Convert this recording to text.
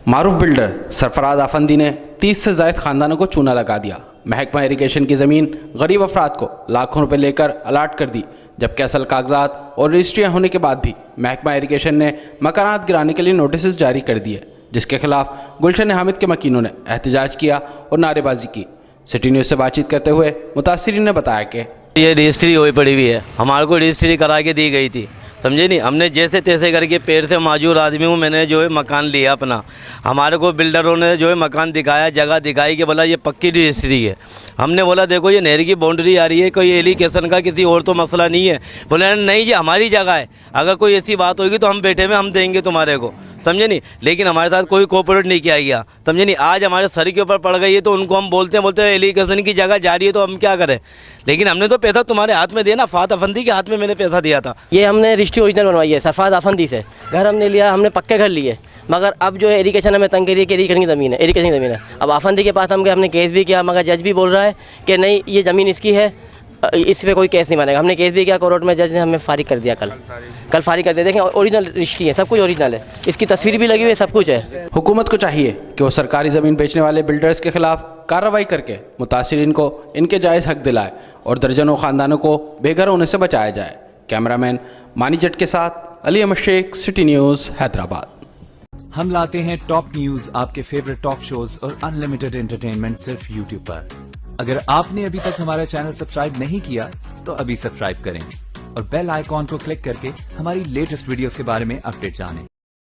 मारूफ builder Sarfaraz Afandi ने 30 से ज़ायद ख़ानदानों को चूना लगा दिया। महकमा इरिगेशन की ज़मीन गरीब अफराद को लाखों रुपए लेकर अलाट कर दी, जबकि असल कागजात और रजिस्ट्रियाँ होने के बाद भी महकमा इरिगेशन ने मकानात गिराने के लिए नोटिस जारी कर दिए, जिसके खिलाफ गुलशन हामिद के मकीनों ने एहतजाज किया और नारेबाजी की। सिटी न्यूज़ से बातचीत करते हुए मुतासिरीन ने बताया कि ये रजिस्ट्री हुई पड़ी हुई है, हमारे को रजिस्ट्री करा के दी गई थी, समझे नहीं। हमने जैसे तैसे करके पेड़ से माजूर आदमी हूँ, मैंने जो है मकान लिया अपना। हमारे को बिल्डरों ने जो है मकान दिखाया, जगह दिखाई कि बोला ये पक्की रजिस्ट्री है। हमने बोला देखो ये नहर की बाउंड्री आ रही है, कोई एलिगेशन का किसी और तो मसला नहीं है। बोले नहीं ये हमारी जगह है, अगर कोई ऐसी बात होगी तो हम बैठे में हम देंगे तुम्हारे को, समझे नहीं। लेकिन हमारे साथ कोई कोऑपरेट नहीं किया गया, समझे नहीं। आज हमारे सर के ऊपर पड़ गई है तो उनको हम बोलते हैं एलिगेशन की जगह जा रही है तो हम क्या करें। लेकिन हमने तो पैसा तुम्हारे हाथ में दिया ना, फात अफंदी के हाथ में मैंने पैसा दिया था। ये हमने रजिस्ट्री ओरिजिनल बनवाई है सरफराज अफंदी से। घर हमने लिया, हमने पक्के घर लिए, मगर अब जो है इरिगेशन हमें तंग करी कि इरिगेशन की ज़मीन है, इरिगेशन की ज़मीन है। अब आफंदी के पास हम गए, हमने केस भी किया, मगर जज भी बोल रहा है कि नहीं ये ज़मीन इसकी है, इस पर कोई केस नहीं मानेगा। हमने केस भी किया कोर्ट में, जज ने हमें फारिग कर दिया। कल फारिग कर दिया। देखें ओरिजिनल रजिस्ट्री है, सब कुछ ओरिजिनल है, इसकी तस्वीर भी लगी हुई है, सब कुछ है। हुकूमत को चाहिए कि वो सरकारी ज़मीन बेचने वाले बिल्डर्स के खिलाफ कार्रवाई करके मुतासिरीन को इनके जायज़ हक दिलाए और दर्जनों ख़ानदानों को बेघर होने से बचाया जाए। कैमरामैन मानी जट के साथ अली अहमद शेख, सिटी न्यूज़, हैदराबाद। हम लाते हैं टॉप न्यूज, आपके फेवरेट टॉक शोज और अनलिमिटेड एंटरटेनमेंट सिर्फ यूट्यूब पर। अगर आपने अभी तक हमारा चैनल सब्सक्राइब नहीं किया तो अभी सब्सक्राइब करें और बेल आइकॉन को क्लिक करके हमारी लेटेस्ट वीडियोस के बारे में अपडेट जानें।